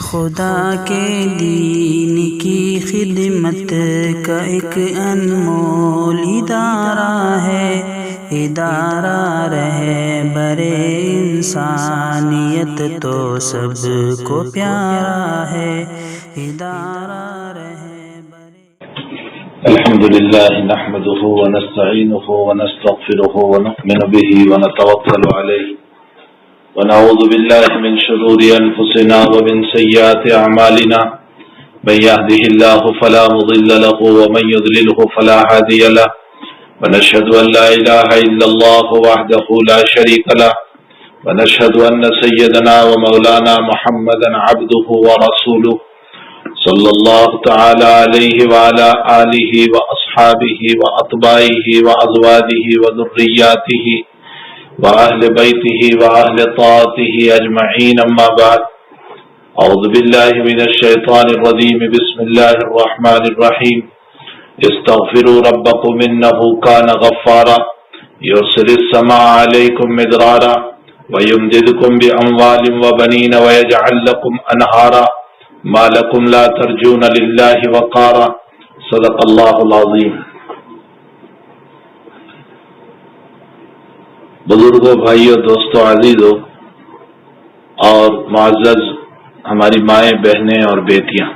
خدا کے دین کی خدمت کا ایک انمول ادارہ ہے، ادارہ رہبر انسانیت تو سب کو پیارا ہے، ادارہ رہبر۔ الحمد للہ نحمده ونستعینه ونستغفره ونؤمن به ونتوکل علیہ ونعوذ باللہ من شرور انفسنا ومن سیئات اعمالنا من يهده الله فلا مضل له ومن يضلله فلا هادي له ونشهد ان لا اله الا الله وحده لا شريك له ونشهد ان سيدنا ومولانا محمدا عبده ورسوله صلی اللہ تعالی علیہ وعلى آلہ واصحابہ واتباعہ وازواجہ وذریاتہ واہل بیتہ واہل طاعتہ اجمعین، اما بعد، اعوذ باللہ من الشیطان الرجیم، بسم اللہ الرحمن الرحیم۔ استغفروا ربکم انہ کان غفارا یرسل السماء علیکم مدرارا ویمددکم باموال وبنین ویجعل لکم انہارا ما لکم لا ترجون للہ وقارا، صدق اللہ العظیم۔ بزرگوں، بھائیوں، دوستوں، عزیزوں اور معزز ہماری مائیں، بہنیں اور بیٹیاں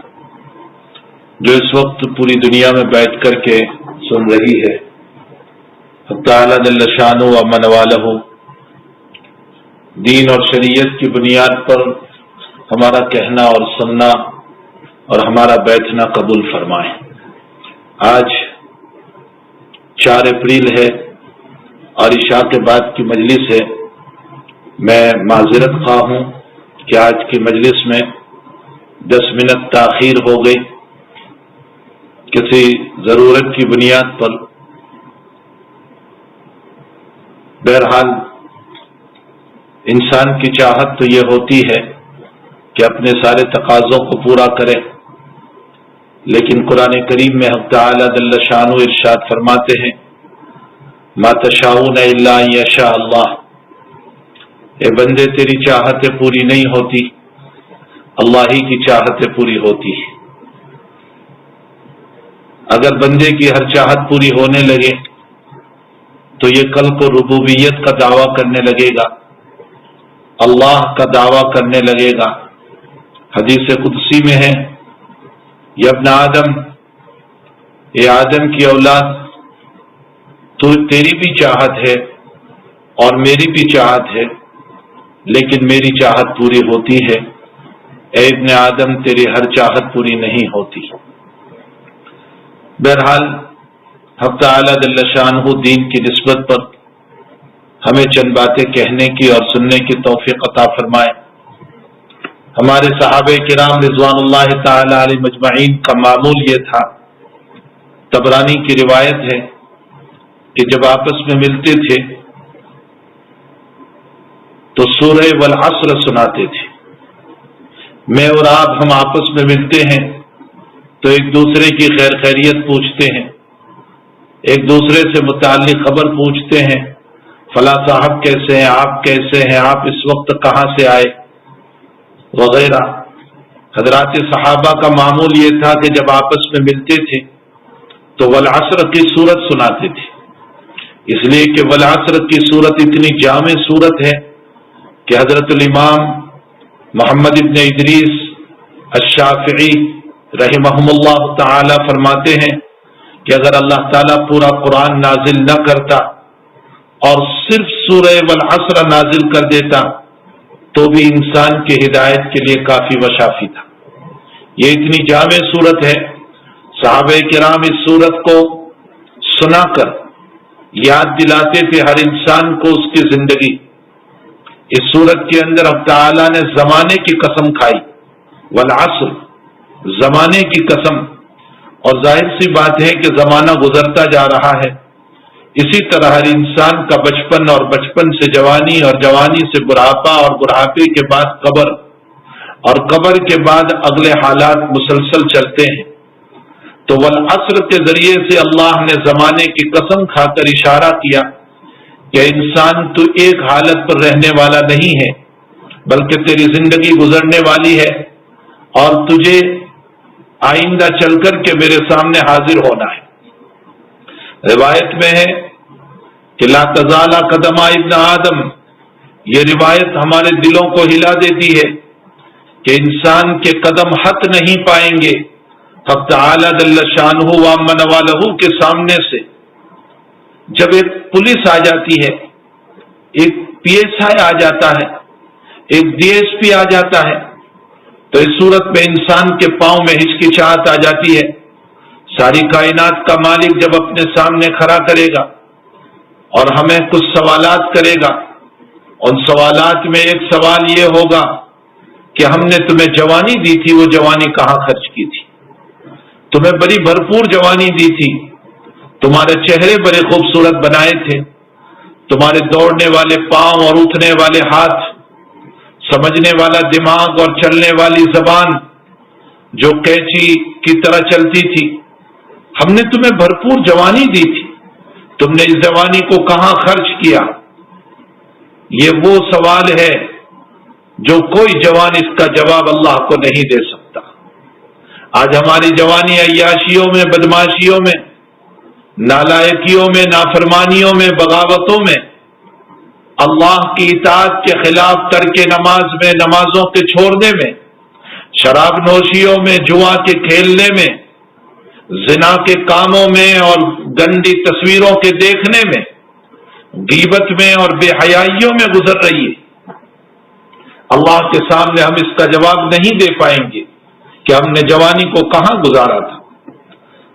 جو اس وقت پوری دنیا میں بیٹھ کر کے سن رہی ہے، تعالیٰ جل شانہ و من والہ دین اور شریعت کی بنیاد پر ہمارا کہنا اور سننا اور ہمارا بیٹھنا قبول فرمائیں۔ آج 4 اپریل ہے اور عشاء کے بعد کی مجلس ہے۔ میں معذرت خواہ ہوں کہ آج کی مجلس میں 10 منٹ تاخیر ہو گئی، کسی ضرورت کی بنیاد پر۔ بہرحال انسان کی چاہت تو یہ ہوتی ہے کہ اپنے سارے تقاضوں کو پورا کرے، لیکن قرآن کریم میں حق تعالی جل شانہ ارشاد فرماتے ہیں، ما تشاؤون الا ان یشاء اللہ، اے بندے تیری چاہتیں پوری نہیں ہوتی، اللہ ہی کی چاہتیں پوری ہوتی ہے۔ اگر بندے کی ہر چاہت پوری ہونے لگے تو یہ کل کو ربوبیت کا دعویٰ کرنے لگے گا، اللہ کا دعویٰ کرنے لگے گا۔ حدیث قدسی میں ہے، یا ابن آدم، اے آدم کی اولاد، تو تیری بھی چاہت ہے اور میری بھی چاہت ہے، لیکن میری چاہت پوری ہوتی ہے، اے ابن آدم تیری ہر چاہت پوری نہیں ہوتی۔ بہرحال حق تعالی جل شانہ دین کی نسبت پر ہمیں چند باتیں کہنے کی اور سننے کی توفیق عطا فرمائے۔ ہمارے صحابہ کرام رضوان اللہ تعالی علیہ مجمعین کا معمول یہ تھا، طبرانی کی روایت ہے کہ جب آپس میں ملتے تھے تو سورہ والعصر سناتے تھے۔ میں اور آپ ہم آپس میں ملتے ہیں تو ایک دوسرے کی خیر خیریت پوچھتے ہیں، ایک دوسرے سے متعلق خبر پوچھتے ہیں، فلاں صاحب کیسے ہیں، آپ کیسے ہیں، آپ اس وقت کہاں سے آئے وغیرہ۔ حضرات صحابہ کا معمول یہ تھا کہ جب آپس میں ملتے تھے تو والعصر کی صورت سناتے تھے، اس لیے کہ والعصر کی صورت اتنی جامع صورت ہے کہ حضرت الامام محمد ابن ادریس الشافعی رحمہم اللہ تعالی فرماتے ہیں کہ اگر اللہ تعالیٰ پورا قرآن نازل نہ کرتا اور صرف سورہ والعصر نازل کر دیتا تو بھی انسان کی ہدایت کے لیے کافی و شافی تھا۔ یہ اتنی جامع صورت ہے، صحابہ کرام اس صورت کو سنا کر یاد دلاتے تھے ہر انسان کو اس کی زندگی۔ اس صورت کے اندر اب تعالیٰ نے زمانے کی قسم کھائی، والعصر، زمانے کی قسم، اور ظاہر سی بات ہے کہ زمانہ گزرتا جا رہا ہے، اسی طرح ہر انسان کا بچپن اور بچپن سے جوانی اور جوانی سے بڑھاپا اور بڑھاپے کے بعد قبر اور قبر کے بعد اگلے حالات مسلسل چلتے ہیں۔ تو والعصر کے ذریعے سے اللہ نے زمانے کی قسم کھا کر اشارہ کیا کہ انسان تو ایک حالت پر رہنے والا نہیں ہے، بلکہ تیری زندگی گزرنے والی ہے، اور تجھے آئندہ چل کر کے میرے سامنے حاضر ہونا ہے۔ روایت میں ہے کہ لا تزال قدم ابن آدم، یہ روایت ہمارے دلوں کو ہلا دیتی ہے کہ انسان کے قدم ہت نہیں پائیں گے حق تعالی جل شانہ ومن والہ کے سامنے سے۔ جب ایک پولیس آ جاتی ہے، ایک پی ایس آئی آ جاتا ہے، ایک ڈی ایس پی آ جاتا ہے، تو اس صورت میں انسان کے پاؤں میں ہچکچاہٹ آ جاتی ہے۔ ساری کائنات کا مالک جب اپنے سامنے کھڑا کرے گا اور ہمیں کچھ سوالات کرے گا، ان سوالات میں ایک سوال یہ ہوگا کہ ہم نے تمہیں جوانی دی تھی، وہ جوانی کہاں خرچ کی تھی؟ تمہیں بڑی بھرپور جوانی دی تھی، تمہارے چہرے بڑے خوبصورت بنائے تھے، تمہارے دوڑنے والے پاؤں اور اٹھنے والے ہاتھ، سمجھنے والا دماغ اور چلنے والی زبان جو قینچی کی طرح چلتی تھی، ہم نے تمہیں بھرپور جوانی دی تھی، تم نے اس جوانی کو کہاں خرچ کیا؟ یہ وہ سوال ہے جو کوئی جوان اس کا جواب اللہ کو نہیں دے سکتا۔ آج ہماری جوانی عیاشیوں میں، بدماشیوں میں، نالائکیوں میں، نافرمانیوں میں، بغاوتوں میں، اللہ کی اطاعت کے خلاف ترک نماز میں، نمازوں کے چھوڑنے میں، شراب نوشیوں میں، جوا کے کھیلنے میں، زنا کے کاموں میں اور گندی تصویروں کے دیکھنے میں، غیبت میں اور بے حیائیوں میں گزر رہی ہے۔ اللہ کے سامنے ہم اس کا جواب نہیں دے پائیں گے کہ ہم نے جوانی کو کہاں گزارا تھا۔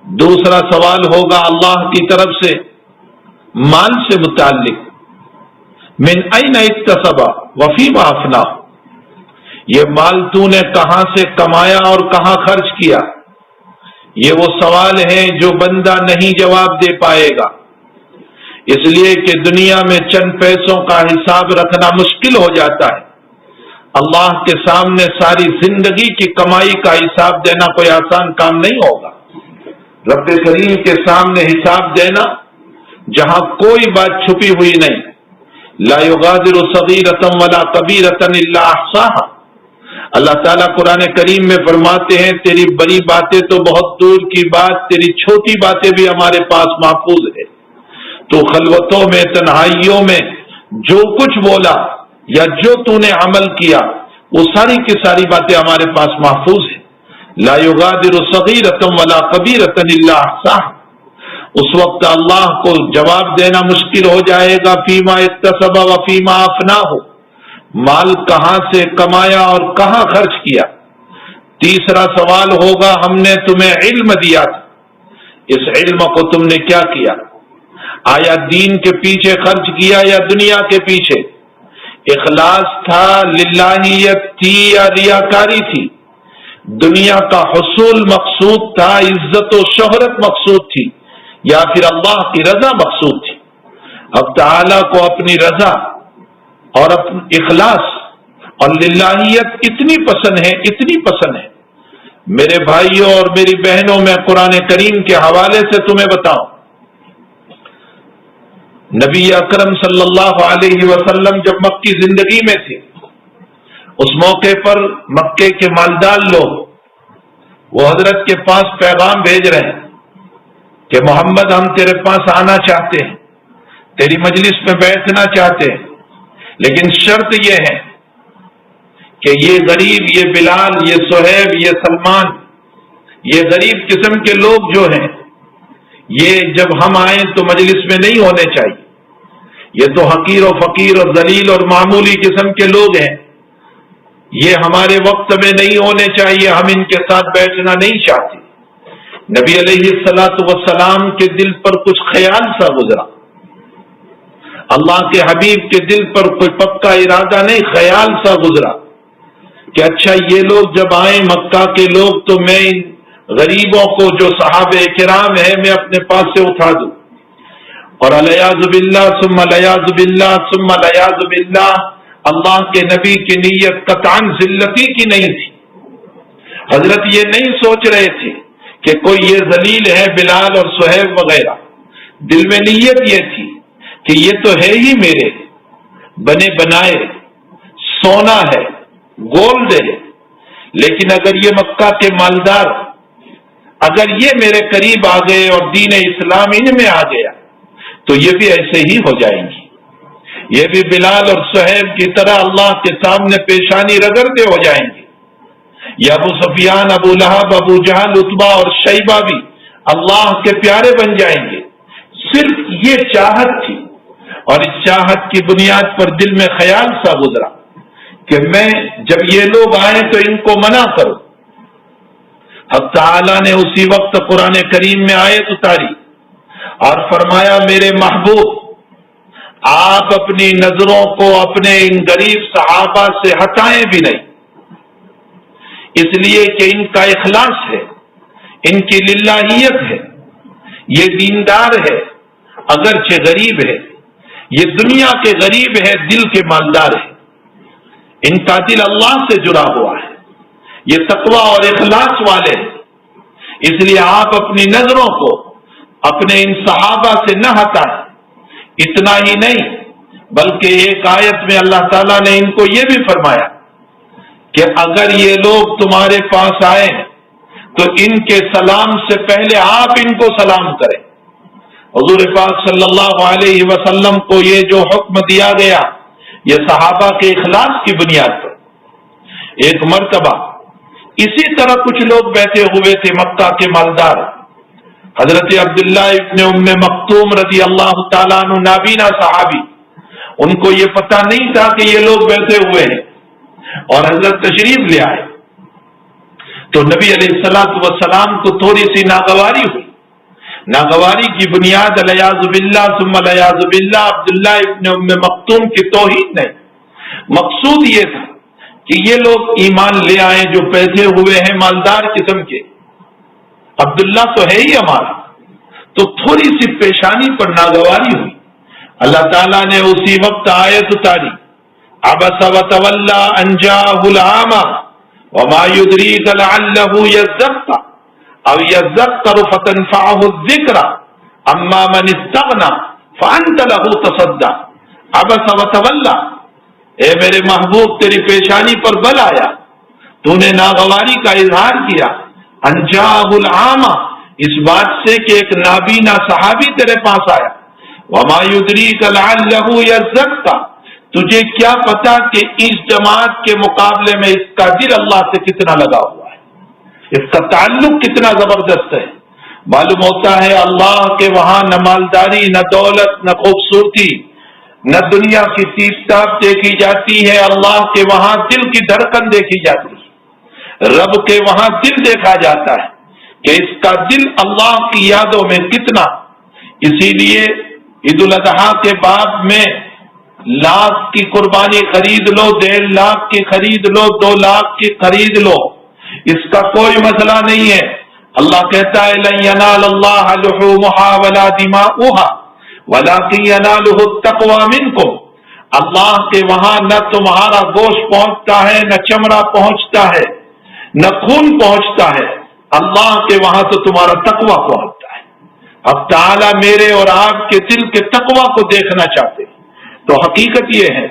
دوسرا سوال ہوگا اللہ کی طرف سے مال سے متعلق، من این اکتسب وفیما افناہ، یہ مال تو نے کہاں سے کمایا اور کہاں خرچ کیا؟ یہ وہ سوال ہے جو بندہ نہیں جواب دے پائے گا، اس لیے کہ دنیا میں چند پیسوں کا حساب رکھنا مشکل ہو جاتا ہے۔ اللہ کے سامنے ساری زندگی کی کمائی کا حساب دینا کوئی آسان کام نہیں ہوگا۔ رب کریم کے سامنے حساب دینا جہاں کوئی بات چھپی ہوئی نہیں، لا یغادر صغیرۃ ولا کبیرۃ الا احصاها، اللہ تعالیٰ قرآن کریم میں فرماتے ہیں تیری بڑی باتیں تو بہت دور کی بات، تیری چھوٹی باتیں بھی ہمارے پاس محفوظ ہے۔ تو خلوتوں میں، تنہائیوں میں جو کچھ بولا یا جو تو نے عمل کیا، وہ ساری کی ساری باتیں ہمارے پاس محفوظ ہیں۔ لا یغادر صغیرۃ ولا کبیرۃ الا احصاها، اس وقت اللہ کو جواب دینا مشکل ہو جائے گا فیما اکتسب وفیما افناہ، مال کہاں سے کمایا اور کہاں خرچ کیا۔ تیسرا سوال ہوگا ہم نے تمہیں علم دیا تھا، اس علم کو تم نے کیا کیا؟ آیا دین کے پیچھے خرچ کیا یا دنیا کے پیچھے؟ اخلاص تھا، للہیت تھی یا ریاکاری تھی؟ دنیا کا حصول مقصود تھا، عزت و شہرت مقصود تھی، یا پھر اللہ کی رضا مقصود تھی؟ اب تعالیٰ کو اپنی رضا اور اپنی اخلاص اور للہیت اتنی پسند ہے، اتنی پسند ہے میرے بھائیوں اور میری بہنوں، میں قرآن کریم کے حوالے سے تمہیں بتاؤں، نبی اکرم صلی اللہ علیہ وسلم جب مکی زندگی میں تھے، اس موقع پر مکے کے مالدار لوگ وہ حضرت کے پاس پیغام بھیج رہے ہیں کہ محمد ہم تیرے پاس آنا چاہتے ہیں، تیری مجلس میں بیٹھنا چاہتے ہیں، لیکن شرط یہ ہے کہ یہ غریب، یہ بلال، یہ صاحب، یہ سلمان، یہ غریب قسم کے لوگ جو ہیں، یہ جب ہم آئیں تو مجلس میں نہیں ہونے چاہیے، یہ تو حقیر و فقیر اور ذلیل اور معمولی قسم کے لوگ ہیں، یہ ہمارے وقت میں نہیں ہونے چاہیے، ہم ان کے ساتھ بیٹھنا نہیں چاہتے۔ نبی علیہ الصلوۃ والسلام کے دل پر کچھ خیال سا گزرا، اللہ کے حبیب کے دل پر کوئی پکا ارادہ نہیں، خیال سا گزرا کہ اچھا یہ لوگ جب آئیں مکہ کے لوگ تو میں ان غریبوں کو جو صحابہ کرام ہیں میں اپنے پاس سے اٹھا دوں، اور الیاذ باللہ ثم الیاذ باللہ ثم الیاذ باللہ، اللہ کے نبی کی نیت قطعاً ذلتی کی نہیں تھی۔ حضرت یہ نہیں سوچ رہے تھے کہ کوئی یہ ذلیل ہے بلال اور صہیب وغیرہ، دل میں نیت یہ تھی کہ یہ تو ہے ہی میرے بنے بنائے، سونا ہے، گولڈ ہے، لیکن اگر یہ مکہ کے مالدار اگر یہ میرے قریب آ گئے اور دین اسلام ان میں آ گیا تو یہ بھی ایسے ہی ہو جائیں گی، یہ بھی بلال اور صاحب کی طرح اللہ کے سامنے پیشانی رگڑتے ہو جائیں گے۔ یہ ابو سفیان، ابو لہب، ابو جہل، عتبہ اور شیبہ بھی اللہ کے پیارے بن جائیں گے۔ صرف یہ چاہت تھی، اور اس چاہت کی بنیاد پر دل میں خیال سا گزرا کہ میں جب یہ لوگ آئیں تو ان کو منع کروں۔ حق تعالی نے اسی وقت قرآن کریم میں آیت اتاری اور فرمایا میرے محبوب آپ اپنی نظروں کو اپنے ان غریب صحابہ سے ہٹائیں بھی نہیں، اس لیے کہ ان کا اخلاص ہے، ان کی للہیت ہے، یہ دیندار ہے، اگرچہ غریب ہے، یہ دنیا کے غریب ہے، دل کے مالدار ہے، ان کا دل اللہ سے جڑا ہوا ہے، یہ تقوی اور اخلاص والے ہیں، اس لیے آپ اپنی نظروں کو اپنے ان صحابہ سے نہ ہٹائیں۔ اتنا ہی نہیں بلکہ ایک آیت میں اللہ تعالیٰ نے ان کو یہ بھی فرمایا کہ اگر یہ لوگ تمہارے پاس آئے تو ان کے سلام سے پہلے آپ ان کو سلام کریں۔ حضور پاک صلی اللہ علیہ وسلم کو یہ جو حکم دیا گیا یہ صحابہ کے اخلاص کی بنیاد پر۔ ایک مرتبہ اسی طرح کچھ لوگ بیٹھے ہوئے تھے مکہ کے مالدار، حضرت عبداللہ ابن ام مکتوم رضی اللہ تعالیٰ عنہ نابینا صحابی، ان کو یہ پتہ نہیں تھا کہ یہ لوگ بیٹھے ہوئے ہیں، اور حضرت تشریف لے آئے تو نبی علیہ الصلوۃ والسلام کو تھوڑی سی ناگواری ہوئی۔ ناگواری کی بنیاد الیاذ باللہ ثم الیاذ باللہ عبداللہ ابن ام مکتوم کی توہین نہیں، مقصود یہ تھا کہ یہ لوگ ایمان لے آئے جو پیسے ہوئے ہیں مالدار قسم کے، عبداللہ تو ہے ہی ہمارا، تو تھوڑی سی پیشانی پر ناگواری ہوئی۔ اللہ تعالیٰ نے اسی وقت آیت اتاری عبس وتولی ان جاءہ العامی وما یدریک لعلہ یزکا او یذکر فتنفعہ الذکر اما من استغنی فانت لہ تصدی۔ عبس وتولی، اے میرے محبوب تیری پیشانی پر بل آیا، تو نے ناگواری کا اظہار کیا، ان جاءہ العامی، اس بات سے کہ ایک نابینا صحابی تیرے پاس آیا، وما یدریک لعلہ یزکا، تجھے کیا پتا کہ اس جماعت کے مقابلے میں اس کا دل اللہ سے کتنا لگا ہوا ہے، اس کا تعلق کتنا زبردست ہے۔ معلوم ہوتا ہے اللہ کے وہاں نہ مالداری، نہ دولت، نہ خوبصورتی، نہ دنیا کی ٹیپ ٹاپ دیکھی جاتی ہے، اللہ کے وہاں دل کی دھڑکن دیکھی جاتی ہے، رب کے وہاں دل دیکھا جاتا ہے کہ اس کا دل اللہ کی یادوں میں کتنا۔ اسی لیے عید الاضحیٰ کے بعد میں لاکھ کی قربانی خرید لو، 1.5 لاکھ کی خرید لو، 2 لاکھ کی خرید لو، اس کا کوئی مسئلہ نہیں ہے۔ اللہ کہتا ہے لن ینال اللہ لحومها ولا دماؤها ولکن ینالہ التقوی منکم، اللہ کے وہاں نہ تمہارا گوشت پہنچتا ہے، نہ چمڑا پہنچتا ہے، نہ خون پہنچتا ہے، اللہ کے وہاں تو تمہارا تقوی پہنچتا ہے۔ اب تعالیٰ میرے اور آپ کے دل کے تقوی کو دیکھنا چاہتے ہیں، تو حقیقت یہ ہے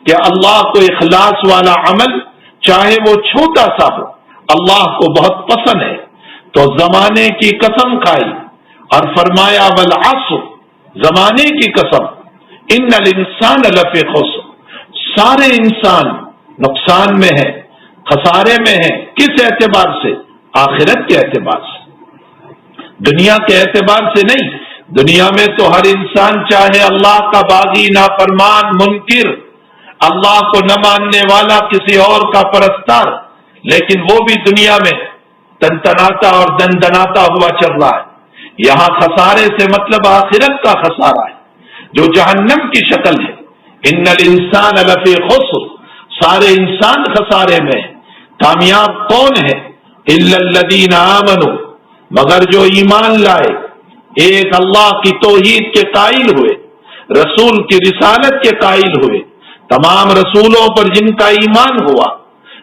کہ اللہ کو اخلاص والا عمل چاہے وہ چھوٹا سا ہو اللہ کو بہت پسند ہے۔ تو زمانے کی قسم کھائی اور فرمایا والعصر، زمانے کی قسم، ان الانسان لفی خسر، سارے انسان نقصان میں ہے، خسارے میں ہے۔ کس اعتبار سے؟ آخرت کے اعتبار سے، دنیا کے اعتبار سے نہیں۔ دنیا میں تو ہر انسان چاہے اللہ کا باغی، نافرمان، منکر، اللہ کو نہ ماننے والا، کسی اور کا پرستار، لیکن وہ بھی دنیا میں تنتناتا اور دندناتا ہوا چل رہا ہے۔ یہاں خسارے سے مطلب آخرت کا خسارہ ہے جو جہنم کی شکل ہے۔ ان الانسان لفی خسر، سارے انسان خسارے میں۔ کامیاب کون ہے؟ الا الذین آمنوا، مگر جو ایمان لائے، ایک اللہ کی توحید کے قائل ہوئے، رسول کی رسالت کے قائل ہوئے، تمام رسولوں پر جن کا ایمان ہوا،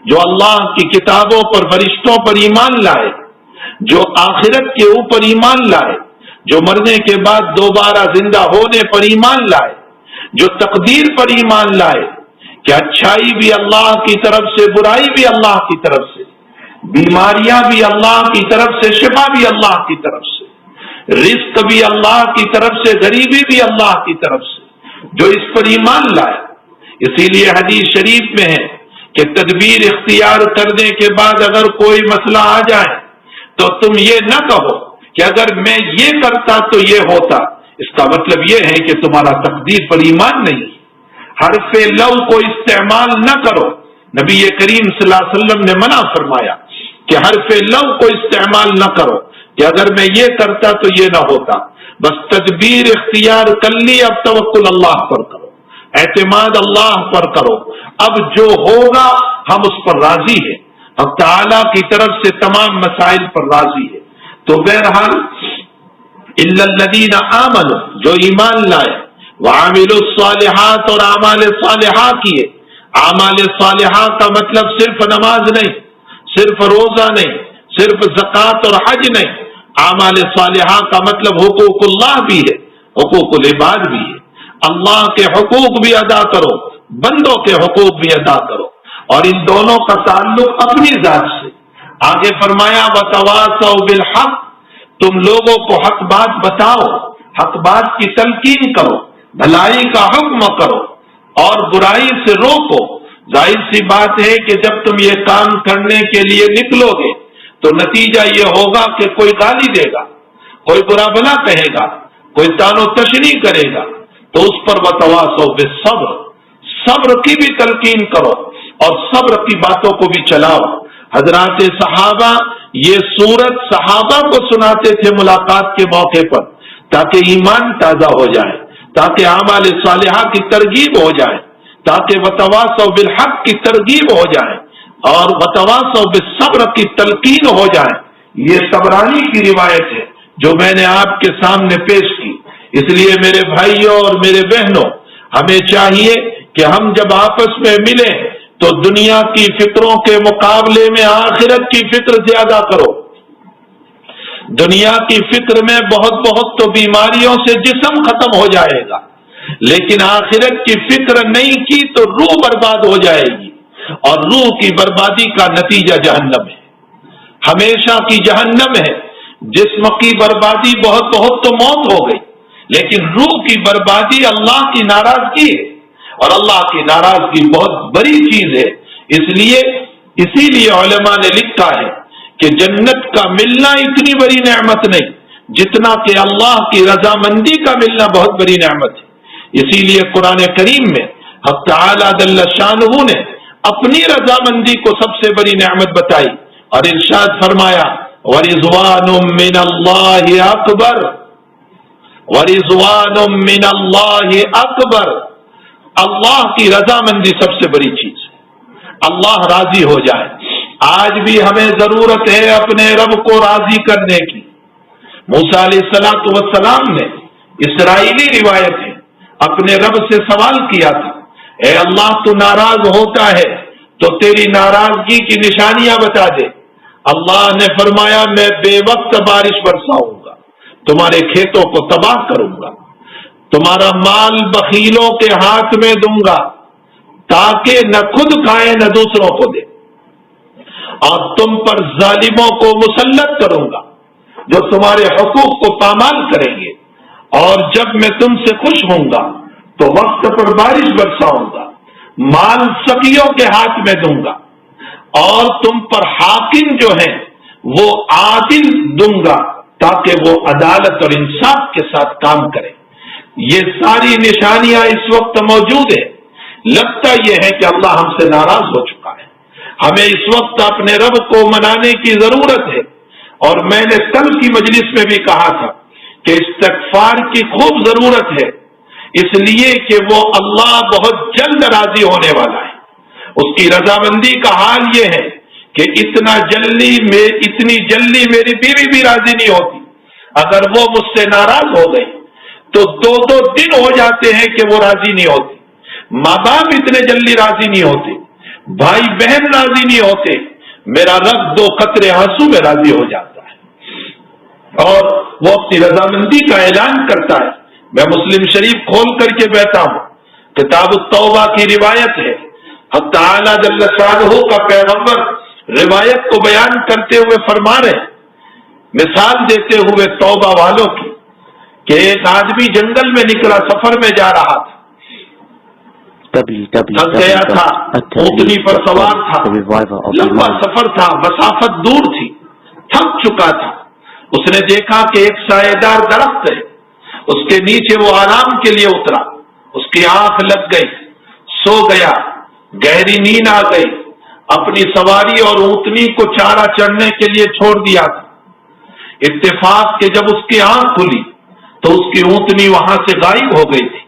جو اللہ کی کتابوں پر، فرشتوں پر ایمان لائے، جو آخرت کے اوپر ایمان لائے، جو مرنے کے بعد دوبارہ زندہ ہونے پر ایمان لائے، جو تقدیر پر ایمان لائے کہ اچھائی بھی اللہ کی طرف سے، برائی بھی اللہ کی طرف سے، بیماریاں بھی اللہ کی طرف سے، شفا بھی اللہ کی طرف سے، رزق بھی اللہ کی طرف سے، غریبی بھی اللہ کی طرف سے، جو اس پر ایمان لائے۔ اسی لیے حدیث شریف میں ہے کہ تدبیر اختیار کرنے کے بعد اگر کوئی مسئلہ آ جائے تو تم یہ نہ کہو کہ اگر میں یہ کرتا تو یہ ہوتا، اس کا مطلب یہ ہے کہ تمہارا تقدیر پر ایمان نہیں۔ حرف لو کو استعمال نہ کرو، نبی کریم صلی اللہ علیہ وسلم نے منع فرمایا کہ حرف لو کو استعمال نہ کرو کہ اگر میں یہ کرتا تو یہ نہ ہوتا، بس تدبیر اختیار کر لی، اب توکل اللہ پر کرو، اعتماد اللہ پر کرو، اب جو ہوگا ہم اس پر راضی ہیں، اب تعالیٰ کی طرف سے تمام مسائل پر راضی ہے۔ تو بہرحال الا الذین آمنوا، جو ایمان لائے، وعملوا الصالحات، اور اعمال صالحہ کیے۔ اعمال صالحہ کا مطلب صرف نماز نہیں، صرف روزہ نہیں، صرف زکوٰۃ اور حج نہیں، اعمال صالحہ کا مطلب حقوق اللہ بھی ہے، حقوق العباد بھی ہے۔ اللہ کے حقوق بھی ادا کرو، بندوں کے حقوق بھی ادا کرو، اور ان دونوں کا تعلق اپنی ذات سے۔ آگے فرمایا وتواصوا بالحق، تم لوگوں کو حق بات بتاؤ، حق بات کی تلقین کرو، بھلائی کا حکم کرو اور برائی سے روکو۔ ظاہر سی بات ہے کہ جب تم یہ کام کرنے کے لیے نکلو گے تو نتیجہ یہ ہوگا کہ کوئی گالی دے گا، کوئی برا بھلا کہے گا، کوئی تان و تشنیع کرے گا، تو اس پر وتواصوا بالصبر، صبر کی بھی تلقین کرو اور صبر کی باتوں کو بھی چلاؤ۔ حضرات صحابہ یہ سورت صحابہ کو سناتے تھے ملاقات کے موقع پر، تاکہ ایمان تازہ ہو جائے، تاکہ اعمال صالحہ کی ترغیب ہو جائے، تاکہ وتواصوا بالحق کی ترغیب ہو جائے اور وتواصوا بالصبر کی تلقین ہو جائے۔ یہ طبرانی کی روایت ہے جو میں نے آپ کے سامنے پیش کی۔ اس لیے میرے بھائیوں اور میرے بہنوں، ہمیں چاہیے کہ ہم جب آپس میں ملیں تو دنیا کی فکروں کے مقابلے میں آخرت کی فکر زیادہ کرو۔ دنیا کی فکر میں بہت تو بیماریوں سے جسم ختم ہو جائے گا، لیکن آخرت کی فکر نہیں کی تو روح برباد ہو جائے گی، اور روح کی بربادی کا نتیجہ جہنم ہے، ہمیشہ کی جہنم ہے۔ جسم کی بربادی بہت تو موت ہو گئی، لیکن روح کی بربادی اللہ کی ناراضگی ہے، اور اللہ کی ناراضگی بہت بڑی چیز ہے۔ اسی لیے علماء نے لکھا ہے کہ جنت کا ملنا اتنی بڑی نعمت نہیں جتنا کہ اللہ کی رضامندی کا ملنا بہت بڑی نعمت ہے۔ اسی لیے قرآن کریم میں حق تعالی جل شانہ نے اپنی رضامندی کو سب سے بڑی نعمت بتائی اور ارشاد فرمایا وَرِضْوَانٌ مِّنَ اللَّهِ أَكْبَرُ، وَرِضْوَانٌ مِّنَ اللَّهِ أَكْبَرُ، اللہ کی رضامندی سب سے بڑی چیز ہے، اللہ راضی ہو جائے۔ آج بھی ہمیں ضرورت ہے اپنے رب کو راضی کرنے کی۔ موسیٰ علیہ السلام نے اسرائیلی روایت ہے اپنے رب سے سوال کیا تھا، اے اللہ تو ناراض ہوتا ہے تو تیری ناراضگی کی نشانیاں بتا دے۔ اللہ نے فرمایا میں بے وقت بارش برساؤں گا، تمہارے کھیتوں کو تباہ کروں گا، تمہارا مال بخیلوں کے ہاتھ میں دوں گا تاکہ نہ خود کھائیں نہ دوسروں کو دے، اور تم پر ظالموں کو مسلط کروں گا جو تمہارے حقوق کو پامال کریں گے، اور جب میں تم سے خوش ہوں گا تو وقت پر بارش برساؤں گا، مال سخیوں کے ہاتھ میں دوں گا، اور تم پر حاکم جو ہیں وہ عادل دوں گا تاکہ وہ عدالت اور انصاف کے ساتھ کام کریں۔ یہ ساری نشانیاں اس وقت موجود ہیں۔ لگتا یہ ہے کہ اللہ ہم سے ناراض ہو چکا ہے، ہمیں اس وقت اپنے رب کو منانے کی ضرورت ہے، اور میں نے کل کی مجلس میں بھی کہا تھا کہ استغفار کی خوب ضرورت ہے، اس لیے کہ وہ اللہ بہت جلد راضی ہونے والا ہے۔ اس کی رضامندی کا حال یہ ہے کہ اتنی جلدی میری بیوی بھی راضی نہیں ہوتی، اگر وہ مجھ سے ناراض ہو گئی تو 2 دن ہو جاتے ہیں کہ وہ راضی نہیں ہوتی، ماں باپ اتنے جلدی راضی نہیں ہوتے، بھائی بہن راضی نہیں ہوتے، میرا رب 2 قطرے آنسو میں راضی ہو جاتا ہے، اور وہ اپنی رضامندی کا اعلان کرتا ہے۔ میں مسلم شریف کھول کر کے بیٹھا ہوں، کتاب التوبہ کی روایت ہے، حق تعالی جل شانہ کا پیغمبر روایت کو بیان کرتے ہوئے فرما رہے، مثال دیتے ہوئے توبہ والوں کی، کہ ایک آدمی جنگل میں نکلا، سفر میں جا رہا تھا، تھک گیا تھا، اونٹنی پر سوار تھا، لمبا سفر تھا، مسافت دور تھی، تھک چکا تھا۔ اس نے دیکھا کہ ایک سایہ دار درخت ہے، اس کے نیچے وہ آرام کے لیے اترا، اس کی آنکھ لگ گئی، سو گیا، گہری نیند آ گئی، اپنی سواری اور اونٹنی کو چارہ چڑھنے کے لیے چھوڑ دیا تھا۔ اتفاق کہ جب اس کی آنکھ کھلی تو اس کی اونٹنی وہاں سے غائب ہو گئی تھی،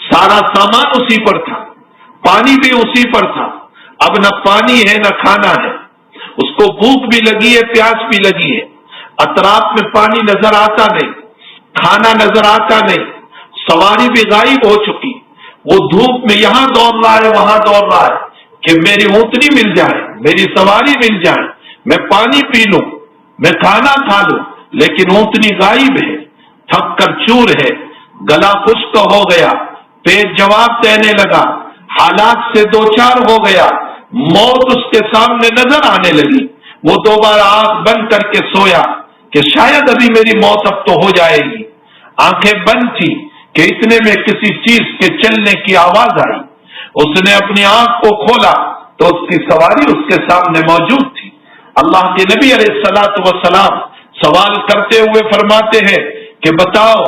سارا سامان اسی پر تھا، پانی بھی اسی پر تھا، اب نہ پانی ہے نہ کھانا ہے، اس کو بھوک بھی لگی ہے، پیاس بھی لگی ہے، اطراف میں پانی نظر آتا نہیں، کھانا نظر آتا نہیں، سواری بھی غائب ہو چکی، وہ دھوپ میں یہاں دوڑ رہا ہے وہاں دوڑ رہا ہے کہ میری اونٹنی مل جائے، میری سواری مل جائے، میں پانی پی لوں، میں کھانا کھا لوں، لیکن اونٹنی غائب ہے، تھک کر چور ہے، گلا خشک ہو گیا، پیٹ جواب دینے لگا، حالات سے دو چار ہو گیا، موت اس کے سامنے نظر آنے لگی، وہ دوبارہ آنکھ بند کر کے سویا کہ شاید ابھی میری موت اب تو ہو جائے گی۔ آنکھیں بند تھی کہ اتنے میں کسی چیز کے چلنے کی آواز آئی، اس نے اپنی آنکھ کو کھولا تو اس کی سواری اس کے سامنے موجود تھی۔ اللہ کے نبی علیہ الصلوۃ والسلام سوال کرتے ہوئے فرماتے ہیں کہ بتاؤ،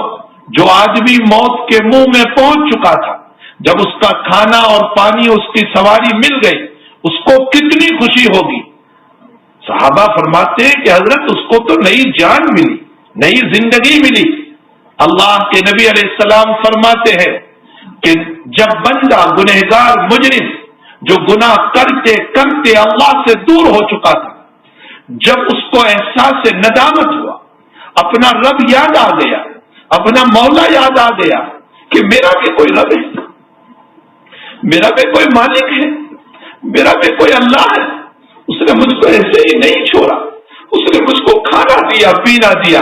جو آدمی موت کے منہ میں پہنچ چکا تھا، جب اس کا کھانا اور پانی اس کی سواری مل گئی، اس کو کتنی خوشی ہوگی؟ صحابہ فرماتے ہیں کہ حضرت اس کو تو نئی جان ملی، نئی زندگی ملی۔ اللہ کے نبی علیہ السلام فرماتے ہیں کہ جب بندہ گنہگار مجرم جو گناہ کرتے کرتے اللہ سے دور ہو چکا تھا، جب اس کو احساس ندامت ہوا، اپنا رب یاد آ گیا، اپنا مولا یاد آ گیا کہ میرا بھی کوئی رب ہے، میرا بھی کوئی مالک ہے، میرا بھی کوئی اللہ ہے، اس نے مجھ کو ایسے ہی نہیں چھوڑا، اس نے مجھ کو کھانا دیا، پینا دیا،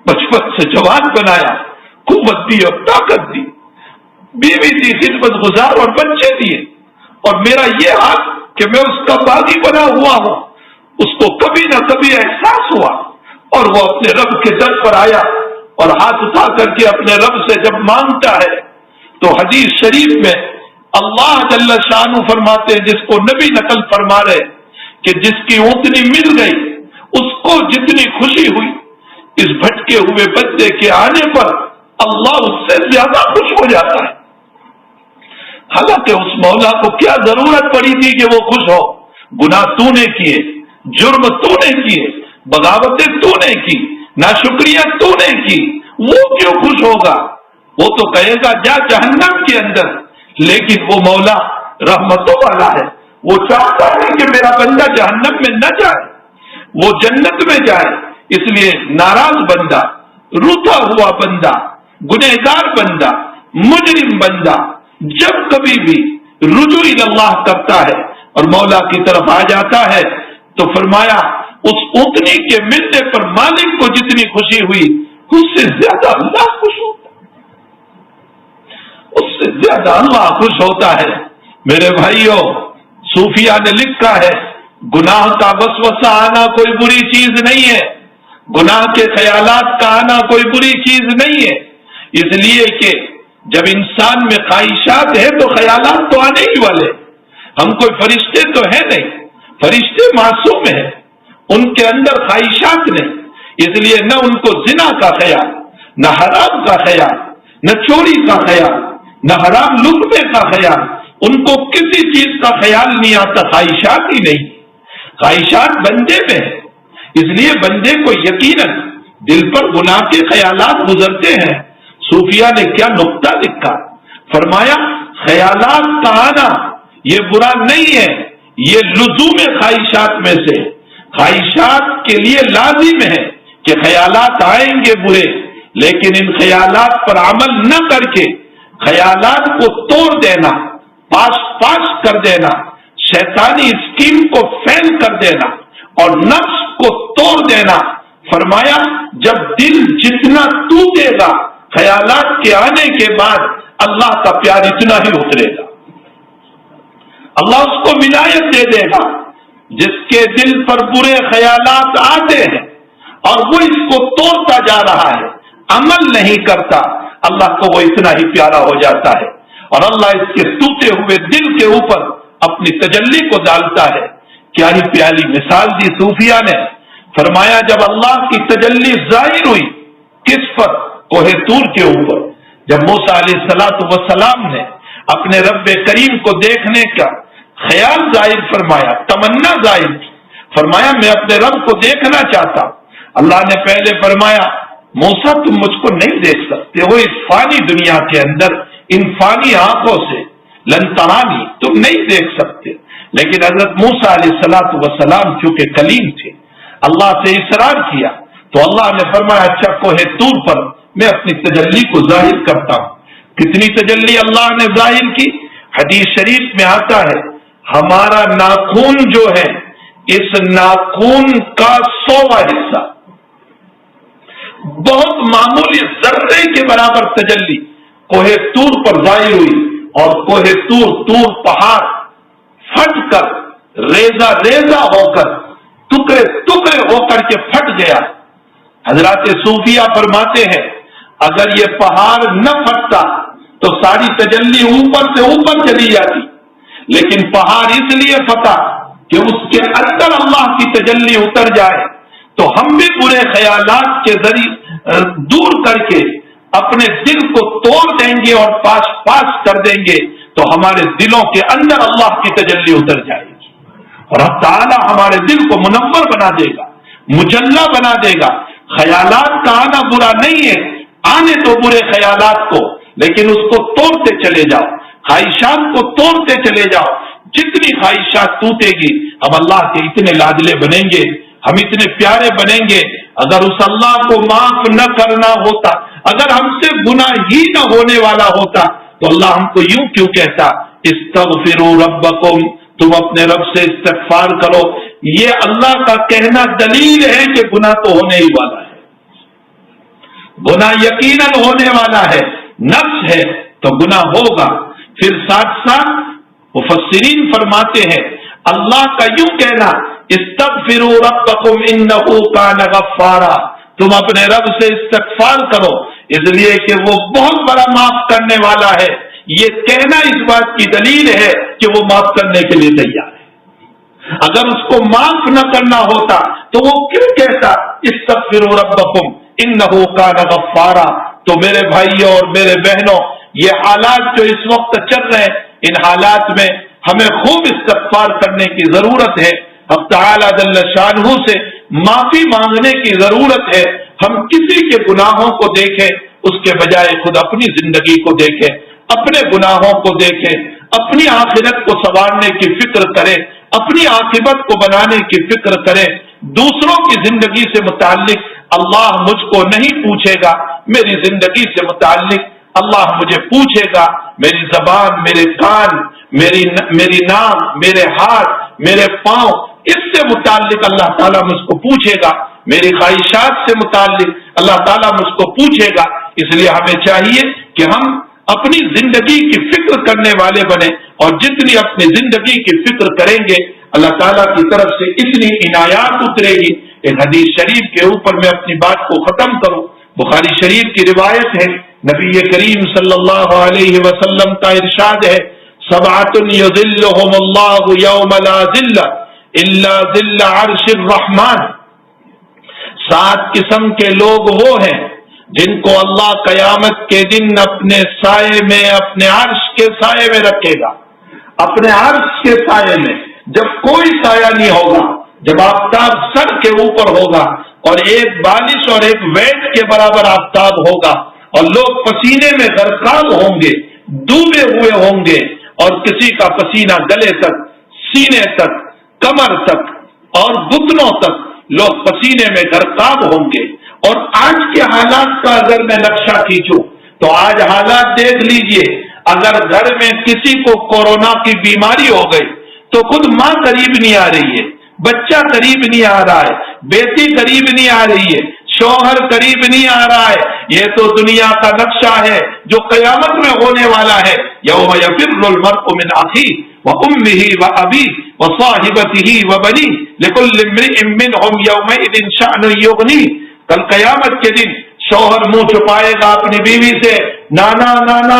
بچپن سے جوان بنایا، قوت دی اور طاقت دی، بیوی دی، خدمت گزار اور بچے دیے، اور میرا یہ حق کہ میں اس کا باغی بنا ہوا ہوں۔ اس کو کبھی نہ کبھی احساس ہوا اور وہ اپنے رب کے در پر آیا اور ہاتھ اٹھا کر کے اپنے رب سے جب مانگتا ہے تو حدیث شریف میں اللہ جل شانہ فرماتے ہیں، جس کو نبی نقل فرما رہے کہ جس کی اونٹنی مل گئی اس کو جتنی خوشی ہوئی، اس بھٹکے ہوئے بندے کے آنے پر اللہ اس سے زیادہ خوش ہو جاتا ہے۔ حالانکہ اس مولا کو کیا ضرورت پڑی تھی کہ وہ خوش ہو؟ گناہ تو نے کیے، جرم تو نے کیے، بغاوتیں تو نے کی، ناشکریاں تو نے کی، وہ کیوں خوش ہوگا؟ وہ تو کہے گا جا جہنم کے اندر، لیکن وہ مولا رحمتوں والا ہے، وہ چاہتا ہے کہ میرا بندہ جہنم میں نہ جائے، وہ جنت میں جائے۔ اس لیے ناراض بندہ، روٹا ہوا بندہ، گنہگار بندہ، مجرم بندہ جب کبھی بھی رجوع اللہ کرتا ہے اور مولا کی طرف آ جاتا ہے تو فرمایا اس اونٹنی کے ملنے پر مالک کو جتنی خوشی ہوئی اس سے زیادہ اللہ خوش ہوتا ہے، اس سے زیادہ اللہ خوش ہوتا ہے۔ میرے بھائیوں، صوفیہ نے لکھا ہے گناہ کا وسوسہ آنا کوئی بری چیز نہیں ہے، گناہ کے خیالات کا آنا کوئی بری چیز نہیں ہے، اس لیے کہ جب انسان میں خواہشات ہے تو خیالات تو آنے ہی والے۔ ہم کوئی فرشتے تو ہیں نہیں، فرشتے معصوم ہیں، ان کے اندر خواہشات نہیں، اس لیے نہ ان کو زنا کا خیال، نہ حرام کا خیال، نہ چوری کا خیال، نہ حرام لقمے کا خیال، ان کو کسی چیز کا خیال نہیں آتا، خواہشات ہی نہیں۔ خواہشات بندے میں ہے، اس لیے بندے کو یقیناً دل پر گناہ کے خیالات گزرتے ہیں۔ صوفیہ نے کیا نقطہ لکھا، فرمایا خیالات کا آنا یہ برا نہیں ہے، یہ لزوم خواہشات میں سے، خواہشات کے لیے لازم ہے کہ خیالات آئیں گے برے، لیکن ان خیالات پر عمل نہ کر کے خیالات کو توڑ دینا، پاس کر دینا، شیطانی اسکیم کو فیل کر دینا اور نفس کو توڑ دینا۔ فرمایا جب دل جتنا ٹوٹے گا خیالات کے آنے کے بعد اللہ کا پیار اتنا ہی اترے گا، اللہ اس کو ولایت دے دے گا۔ جس کے دل پر برے خیالات آتے ہیں اور وہ اس کو توڑتا جا رہا ہے، عمل نہیں کرتا، اللہ کو وہ اتنا ہی پیارا ہو جاتا ہے اور اللہ اس کے ٹوٹے ہوئے دل کے اوپر اپنی تجلی کو ڈالتا ہے۔ کیا ہی پیاری مثال دی صوفیہ نے، فرمایا جب اللہ کی تجلی ظاہر ہوئی کس پر؟ کوہ طور کے اوپر، جب موسیٰ علیہ السلام نے اپنے رب کریم کو دیکھنے کا خیال ظاہر فرمایا، تمنا ظاہر کی، فرمایا میں اپنے رب کو دیکھنا چاہتا ہوں۔ اللہ نے پہلے فرمایا موسیٰ تم مجھ کو نہیں دیکھ سکتے ہو، اس فانی دنیا کے اندر ان فانی آنکھوں سے لن ترانی، تم نہیں دیکھ سکتے۔ لیکن حضرت موسیٰ علیہ السلام چونکہ کلیم تھے، اللہ سے اصرار کیا تو اللہ نے فرمایا اچھا کوہ طور پر میں اپنی تجلی کو ظاہر کرتا ہوں۔ کتنی تجلی اللہ نے ظاہر کی؟ حدیث شریف میں آتا ہے ہمارا ناخون جو ہے، اس ناخون کا 100واں حصہ، بہت معمولی ذرے کے برابر تجلی کوہ طور پر ظاہر ہوئی اور کوہ طور پہاڑ پھٹ کر ریزہ ریزہ ہو کر ٹکڑے ٹکڑے ہو کر کے پھٹ گیا۔ حضرات صوفیہ فرماتے ہیں اگر یہ پہاڑ نہ پھٹتا تو ساری تجلی اوپر سے اوپر چلی جاتی، لیکن پہاڑ اس لیے پھٹا کہ اس کے اندر اللہ کی تجلی اتر جائے، تو ہم بھی برے خیالات کے ذریعے دور کر کے اپنے دل کو توڑ دیں گے اور پاس کر دیں گے تو ہمارے دلوں کے اندر اللہ کی تجلی اتر جائے گی اور اب تعالیٰ ہمارے دل کو منور بنا دے گا، مجلہ بنا دے گا۔ خیالات کا آنا برا نہیں ہے، آنے تو برے خیالات کو، لیکن اس کو توڑتے چلے جاؤ، خواہشات کو توڑتے چلے جاؤ۔ جتنی خواہشات ٹوٹے گی ہم اللہ کے اتنے لاڈلے بنیں گے، ہم اتنے پیارے بنیں گے۔ اگر اس اللہ کو معاف نہ کرنا ہوتا، اگر ہم سے گناہ ہی نہ ہونے والا ہوتا تو اللہ ہم کو یوں کیوں کہتا استغفروا ربکم، تم اپنے رب سے استغفار کرو۔ یہ اللہ کا کہنا دلیل ہے کہ گناہ تو ہونے ہی والا ہے، گناہ یقیناً ہونے والا ہے، نفس ہے تو گناہ ہوگا۔ پھر ساتھ ساتھ مفسرین فرماتے ہیں اللہ کا یوں کہنا استغفروا ربکم انہ کان غفارا، تم اپنے رب سے استغفار کرو اس لیے کہ وہ بہت بڑا معاف کرنے والا ہے، یہ کہنا اس بات کی دلیل ہے کہ وہ معاف کرنے کے لیے تیار ہے۔ اگر اس کو معاف نہ کرنا ہوتا تو وہ کیوں کہتا استغفروا ربکم انہ کان غفارا؟ تو میرے بھائیوں اور میرے بہنوں، یہ حالات جو اس وقت چل رہے ہیں، ان حالات میں ہمیں خوب استغفار کرنے کی ضرورت ہے، اب تعالیٰ جل شانہ سے معافی مانگنے کی ضرورت ہے۔ ہم کسی کے گناہوں کو دیکھیں اس کے بجائے خود اپنی زندگی کو دیکھیں، اپنے گناہوں کو دیکھیں، اپنی آخرت کو سنوارنے کی فکر کریں، اپنی عاقبت کو بنانے کی فکر کریں۔ دوسروں کی زندگی سے متعلق اللہ مجھ کو نہیں پوچھے گا، میری زندگی سے متعلق اللہ مجھے پوچھے گا۔ میری زبان، میرے کان، میری ناک، میرے ہاتھ، میرے پاؤں، اس سے متعلق اللہ تعالیٰ مجھ کو پوچھے گا۔ میری خواہشات سے متعلق اللہ تعالیٰ مجھ کو پوچھے گا۔ اس لیے ہمیں چاہیے کہ ہم اپنی زندگی کی فکر کرنے والے بنے، اور جتنی اپنی زندگی کی فکر کریں گے اللہ تعالیٰ کی طرف سے اتنی عنایات اترے گی۔ ایک حدیث شریف کے اوپر میں اپنی بات کو ختم کروں، بخاری شریف کی روایت ہے، نبی کریم صلی اللہ علیہ وسلم کا ارشاد ہے سبعۃ یظلھم اللہ یوم لا ظل الا ظل عرش الرحمن، 7 قسم کے لوگ وہ ہیں جن کو اللہ قیامت کے دن اپنے سائے میں، اپنے عرش کے سائے میں رکھے گا، اپنے عرش کے سائے میں، جب کوئی سایہ نہیں ہوگا، جب آفتاب سر کے اوپر ہوگا اور ایک بالش اور ایک ویٹ کے برابر آفتاب ہوگا اور لوگ پسینے میں غرقاب ہوں گے، ڈوبے ہوئے ہوں گے، اور کسی کا پسینہ گلے تک، سینے تک، کمر تک اور گھٹنوں تک لوگ پسینے میں غرقاب ہوں گے۔ اور آج کے حالات کا اگر میں نقشہ کھینچوں تو آج حالات دیکھ لیجئے، اگر گھر میں کسی کو کورونا کی بیماری ہو گئی تو خود ماں قریب نہیں آ رہی ہے، بچہ قریب نہیں آ رہا ہے، بیٹی قریب نہیں آ رہی ہے، شوہر قریب نہیں آ رہا ہے۔ یہ تو دنیا کا نقشہ ہے جو قیامت میں ہونے والا ہے۔ یوم یفر المرء من اخیہ، وأمه وأبيه وصاحبته وبنيه لكل امرئ منهم يومئذ شأن يغنيه. کل قیامت کے دن شوہر منہ چھپائے گا اپنی بیوی سے، نانا نانا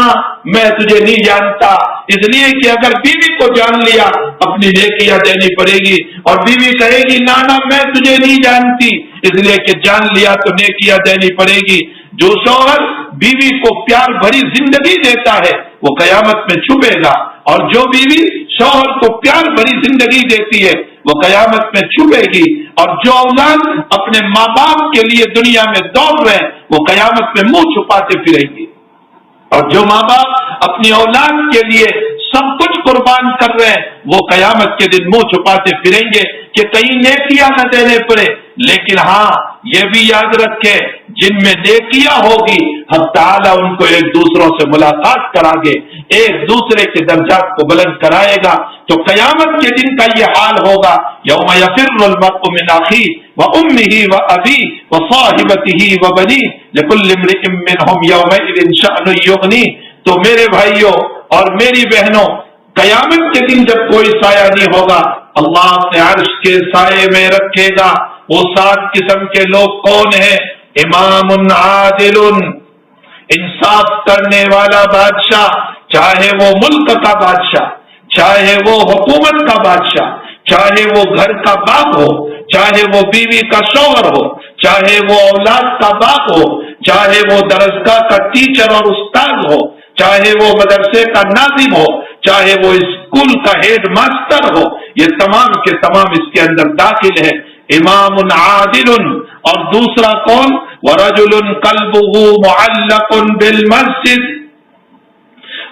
میں تجھے نہیں جانتا، اس لیے کہ اگر بیوی کو جان لیا اپنی نیکیاں دینی پڑے گی، اور بیوی کہے گی نانا میں تجھے نہیں جانتی، اس لیے کہ جان لیا تو نیکیاں دینی پڑے گی. جو شوہر بیوی کو پیار بھری زندگی دیتا ہے وہ قیامت میں چھپے گا، اور جو بیوی شوہر کو پیار بھری زندگی دیتی ہے وہ قیامت میں چھپے گی. اور جو اولاد اپنے ماں باپ کے لیے دنیا میں دوڑ رہے ہیں وہ قیامت میں منہ چھپاتے پھریں گے. اور جو ماں باپ اپنی اولاد کے لیے سب کچھ قربان کر رہے ہیں وہ قیامت کے دن منہ چھپاتے پھریں گے کہ کہیں نیکیاں نہ دینے پڑے. لیکن ہاں یہ بھی یاد رکھے جن میں نیکیاں ہوگی ہم تعالیٰ ان کو ایک دوسروں سے ملاقات کرا گے، ایک دوسرے کے درجات کو بلند کرائے گا. تو قیامت کے دن کا یہ حال ہوگا، یوم یفر المرء من اخیہ وامہ وابیہ وصاحبتہ وبنیہ لکل امرئ منہم یومئذ شأن یغنیہ. تو میرے بھائیوں اور میری بہنوں، قیامت کے دن جب کوئی سایہ نہیں ہوگا، اللہ اپنے عرش کے سائے میں رکھے گا. وہ 7 قسم کے لوگ کون ہیں؟ امام عادل، انصاف کرنے والا بادشاہ، چاہے وہ ملک کا بادشاہ، چاہے وہ حکومت کا بادشاہ، چاہے وہ گھر کا باپ ہو، چاہے وہ بیوی کا شوہر ہو، چاہے وہ اولاد کا باپ ہو، چاہے وہ درسگاہ کا ٹیچر اور استاد ہو، چاہے وہ مدرسے کا ناظم ہو، چاہے وہ اسکول کا ہیڈ ماسٹر ہو، یہ تمام کے تمام اس کے اندر داخل ہے. امام عادل. اور دوسرا کون؟ ورجل قلبه معلق بالمسجد،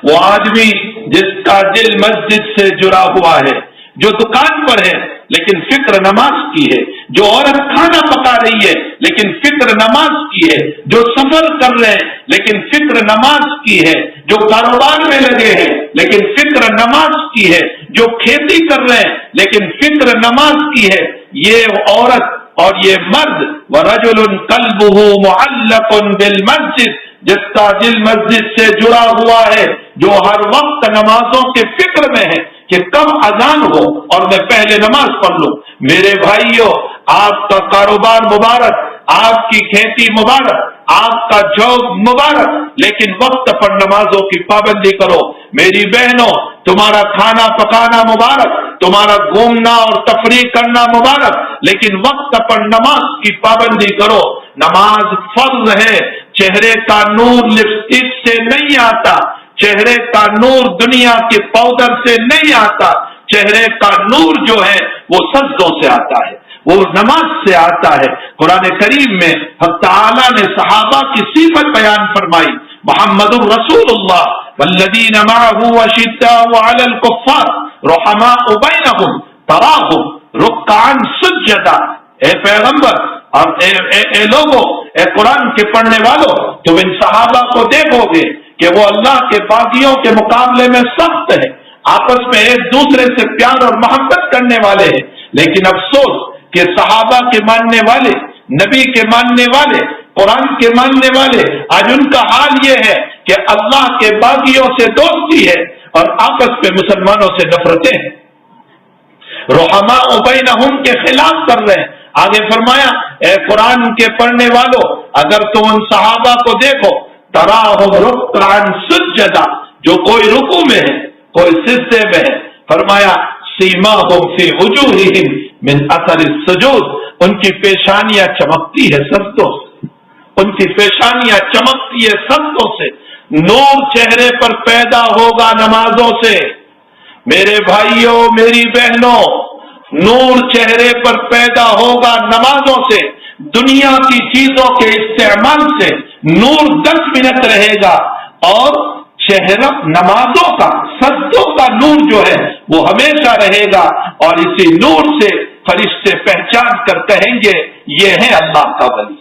وہ آدمی جس کا دل مسجد سے جڑا ہوا ہے، جو دکان پر ہے لیکن فکر نماز کی ہے، جو عورت کھانا پکا رہی ہے لیکن فکر نماز کی ہے، جو سفر کر رہے ہیں لیکن فکر نماز کی ہے، جو کاروبار میں لگے ہیں لیکن فکر نماز کی ہے، جو کھیتی کر رہے ہیں لیکن فکر نماز کی ہے. یہ عورت اور یہ مرد ورجل قلبه معلق بالمسجد، جس کا دل مسجد سے جڑا ہوا ہے، جو ہر وقت نمازوں کے فکر میں ہے کہ کب اذان ہو اور میں پہلے نماز پڑھ لوں. میرے بھائیوں، آپ کا کاروبار مبارک، آپ کی کھیتی مبارک، آپ کا جاب مبارک، لیکن وقت پر نمازوں کی پابندی کرو. میری بہنوں، تمہارا کھانا پکانا مبارک، تمہارا گھومنا اور تفریح کرنا مبارک، لیکن وقت پر نماز کی پابندی کرو. نماز فرض ہے. چہرے کا نور لپسٹک سے نہیں آتا، چہرے کا نور دنیا کے پاؤڈر سے نہیں آتا. چہرے کا نور جو ہے وہ سجدوں سے آتا ہے، وہ نماز سے آتا ہے. قرآن کریم میں حضرت تعالیٰ نے صحابہ کی صفت بیان فرمائی. محمد رسول اللہ والذین معه اشداء علی الکفار رحماء بینہم تراہم رکعا سجدا. اے پیغمبر اور اے لوگوں، اے قرآن کے پڑھنے والوں، تم ان صحابہ کو دیکھو گے کہ وہ اللہ کے باغیوں کے مقابلے میں سخت ہے، آپس میں ایک دوسرے سے پیار اور محبت کرنے والے ہیں. لیکن افسوس کہ صحابہ کے ماننے والے، نبی کے ماننے والے، قرآن کے ماننے والے، آج ان کا حال یہ ہے کہ اللہ کے باغیوں سے دوستی ہے اور آپس میں مسلمانوں سے نفرتیں ہیں، رحماء بینہم کے خلاف کر رہے ہیں. آگے فرمایا اے قرآن کے پڑھنے والوں، اگر تم ان صحابہ کو دیکھو، تراہم رکعا سجدا، جو کوئی رکوع میں ہے کوئی سجدے میں ہے. فرمایا سیماہم فی وجوہہم من اثر السجود، ان کی پیشانیاں چمکتی ہے سجدوں سے، ان کی پیشانیاں چمکتی ہے سجدوں سے. نور چہرے پر پیدا ہوگا نمازوں سے. میرے بھائیوں میری بہنوں، نور چہرے پر پیدا ہوگا نمازوں سے. دنیا کی چیزوں کے استعمال سے نور 10 منٹ رہے گا، اور چہرہ نمازوں کا، سجدوں کا نور جو ہے وہ ہمیشہ رہے گا. اور اسی نور سے فرشتے پہچان کر کہیں گے یہ ہے اللہ کا ولی،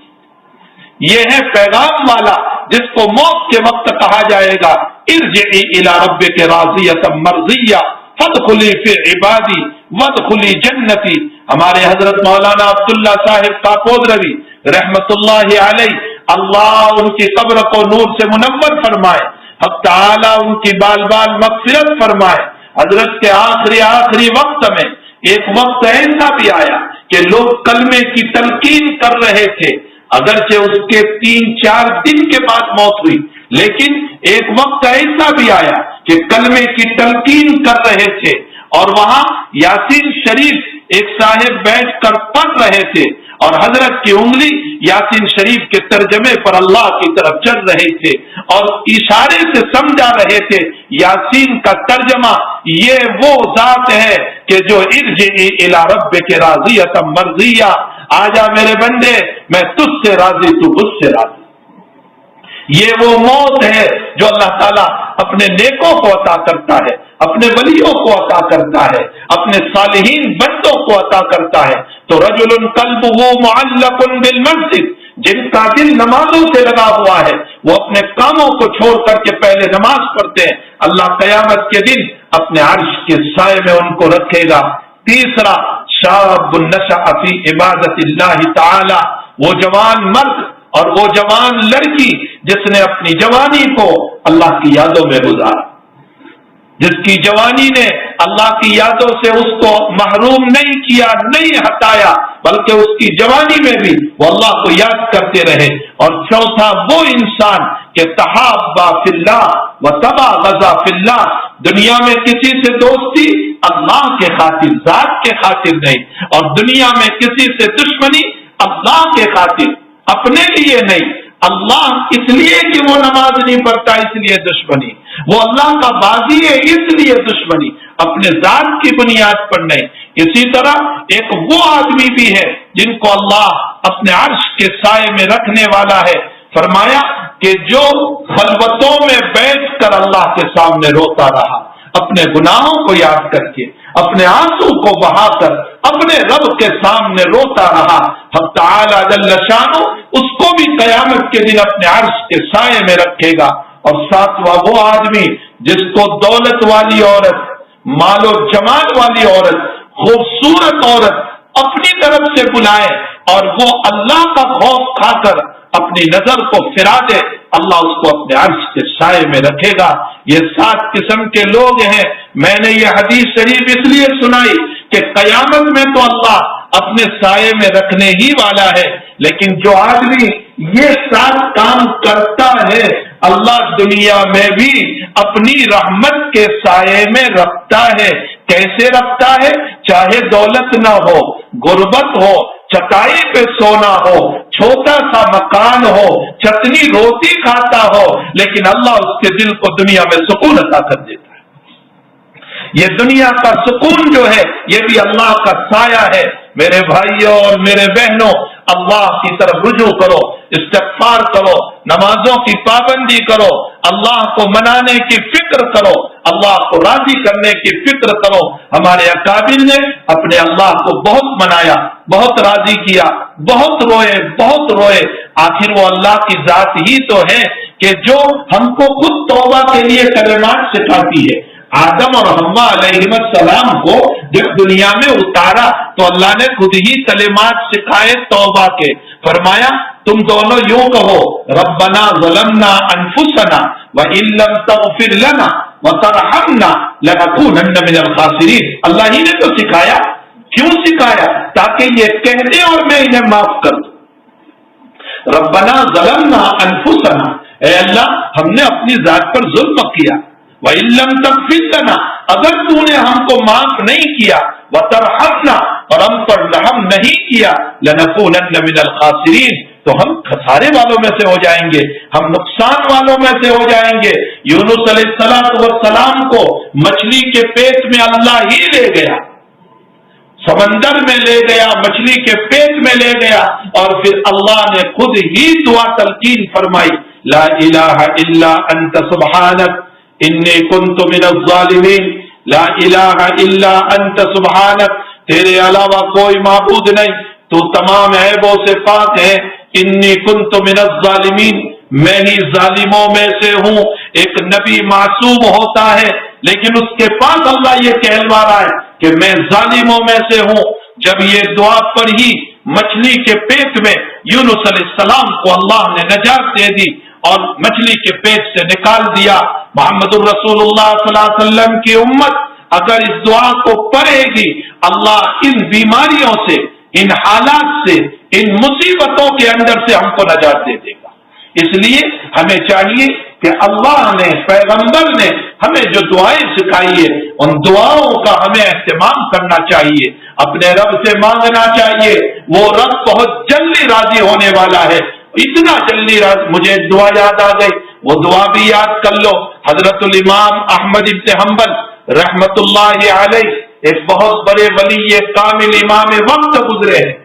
یہ ہے پیغام والا جس کو موت کے وقت کہا جائے گا ارجعی الی ربک راضیۃ مرضیہ فادخلی فی عبادی وادخلی جنتی. ہمارے حضرت مولانا عبداللہ صاحب کاپودروی رحمت اللہ علیہ، اللہ ان کی قبر کو نور سے منور فرمائے، حق تعالی ان کی بال بال مغفرت فرمائے. حضرت کے آخری وقت میں ایک وقت ایسا بھی آیا کہ لوگ کلمے کی تلقین کر رہے تھے، اگرچہ اس کے 3-4 دن کے بعد موت ہوئی، لیکن ایک وقت ایسا بھی آیا کہ کلمے کی تلقین کر رہے تھے اور وہاں یاسین شریف ایک صاحب بیٹھ کر پڑھ رہے تھے اور حضرت کی انگلی یاسین شریف کے ترجمے پر اللہ کی طرف چل رہے تھے اور اشارے سے سمجھا رہے تھے یاسین کا ترجمہ یہ وہ ذات ہے کہ جو ارجعی الی ربک راضیۃ مرضیہ، آجا میرے بندے میں تجھ سے راضی تو مجھ سے راضی۔ یہ وہ موت ہے جو اللہ تعالیٰ اپنے نیکوں کو عطا کرتا ہے، اپنے ولیوں کو عطا کرتا ہے، اپنے صالحین بندوں کو عطا کرتا ہے۔ تو رجل قلبہ معلق بالمسجد، جن کا دل نمازوں سے لگا ہوا ہے، وہ اپنے کاموں کو چھوڑ کر کے پہلے نماز پڑھتے ہیں، اللہ قیامت کے دن اپنے عرش کے سائے میں ان کو رکھے گا۔ تیسرا، شاب نشأ فی عبادت اللہ تعالی، وہ جوان مرد اور وہ جوان لڑکی جس نے اپنی جوانی کو اللہ کی یادوں میں گزارا، جس کی جوانی نے اللہ کی یادوں سے اس کو محروم نہیں کیا، نہیں ہٹایا، بلکہ اس کی جوانی میں بھی وہ اللہ کو یاد کرتے رہے۔ اور چوتھا، وہ انسان کہ تحابا فی اللہ و تباغضا فی اللہ، دنیا میں کسی سے دوستی اللہ کے خاطر، ذات کے خاطر نہیں، اور دنیا میں کسی سے دشمنی اللہ کے خاطر، اپنے لیے نہیں، اللہ اس لیے کہ وہ نماز نہیں پڑھتا اس لیے دشمنی، وہ اللہ کا باغی ہے اس لیے دشمنی، اپنے ذات کی بنیاد پر نہیں۔ اسی طرح ایک وہ آدمی بھی ہے جن کو اللہ اپنے عرش کے سائے میں رکھنے والا ہے، فرمایا کہ جو خلوتوں میں بیٹھ کر اللہ کے سامنے روتا رہا، اپنے گناہوں کو یاد کر کے، اپنے آنسو کو بہا کر اپنے رب کے سامنے روتا رہا، حق تعالی جل شانہ اس کو بھی قیامت کے دن اپنے عرش کے سائے میں رکھے گا۔ اور ساتواں، وہ آدمی جس کو دولت والی عورت، مال و جمال والی عورت، خوبصورت عورت اپنی طرف سے بلائے اور وہ اللہ کا خوف کھا کر اپنی نظر کو پھرا دے، اللہ اس کو اپنے عرش کے سائے میں رکھے گا۔ یہ 7 قسم کے لوگ ہیں۔ میں نے یہ حدیث شریف اس لیے سنائی کہ قیامت میں تو اللہ اپنے سائے میں رکھنے ہی والا ہے، لیکن جو آدمی یہ 7 کام کرتا ہے اللہ دنیا میں بھی اپنی رحمت کے سائے میں رکھتا ہے۔ کیسے رکھتا ہے؟ چاہے دولت نہ ہو، غربت ہو، چٹائی پہ سونا ہو، چھوٹا سا مکان ہو، چٹنی روٹی کھاتا ہو، لیکن اللہ اس کے دل کو دنیا میں سکون عطا کر دیتا ہے۔ یہ دنیا کا سکون جو ہے یہ بھی اللہ کا سایہ ہے۔ میرے بھائیوں اور میرے بہنوں، اللہ کی طرف رجوع کرو، استغفار کرو، نمازوں کی پابندی کرو، اللہ کو منانے کی فکر کرو، اللہ کو راضی کرنے کی فکر کرو۔ ہمارے اکابر نے اپنے اللہ کو بہت منایا، بہت راضی کیا، بہت روئے، آخر وہ اللہ کی ذات ہی تو ہے کہ جو ہم کو خود توبہ کے لیے کلمات سکھاتی ہے۔ آدم اور حوا علیہ السلام کو جب دنیا میں اتارا تو اللہ نے خود ہی کلمات سکھائے توبہ کے، فرمایا تم دونوں یوں کہو، ربنا ظلمنا انفسنا وان لم تغفر لنا وترحمنا لنکونن من الخاسرین۔ اللہ ہی نے تو سکھایا۔ کیوں سکھایا؟ تاکہ یہ کہہ دیں اور میں انہیں معاف کر دوں۔ ربنا ظلمنا انفسنا، اے اللہ ہم نے اپنی ذات پر ظلم کیا، وَإِن لَّمْ تَغْفِرْ لَنَا، اگر تو نے ہم کو معاف نہیں کیا، وَتَرْحَمْنَا، اور ہم پر رحم نہیں کیا، لَنَكُونَنَّ مِنَ الْخَاسِرِينَ، تو ہم خسارے والوں میں سے ہو جائیں گے، ہم نقصان والوں میں سے ہو جائیں گے۔ یونس علیہ السلام کو مچھلی کے پیٹ میں اللہ ہی لے گیا، سمندر میں لے گیا، مچھلی کے پیٹ میں لے گیا، اور پھر اللہ نے خود ہی دعا تلقین فرمائی، لا الہ الا انت سبحانک انی کنت من الظالمین، لا الہ الا انت سبحانک، تیرے علاوہ کوئی معبود نہیں، تو تمام عیبوں سے پاک ہے، انی کنت من الظالمین، میں ہی ظالموں میں سے ہوں۔ ایک نبی معصوم ہوتا ہے لیکن اس کے پاس اللہ یہ کہلوا رہا ہے کہ میں ظالموں میں سے ہوں۔ جب یہ دعا پڑھی مچھلی کے پیٹ میں یونس علیہ السلام کو اللہ نے نجات دے دی اور مچھلی کے پیٹ سے نکال دیا۔ محمد الرسول اللہ صلی اللہ علیہ وسلم کی امت اگر اس دعا کو پڑھے گی اللہ ان بیماریوں سے، ان حالات سے، ان مصیبتوں کے اندر سے ہم کو نجات دے دے گا۔ اس لیے ہمیں چاہیے کہ اللہ نے، پیغمبر نے ہمیں جو دعائیں سکھائی ہے ان دعاؤں کا ہمیں اہتمام کرنا چاہیے، اپنے رب سے مانگنا چاہیے۔ وہ رب بہت جلدی راضی ہونے والا ہے، اتنا جلدی راضی۔ مجھے ایک دعا یاد آ گئی، وہ دعا بھی یاد کر لو۔ حضرت الامام احمد ابن حنبل رحمت اللہ علیہ ایک بہت بڑے ولی کامل امام وقت گزرے ہیں۔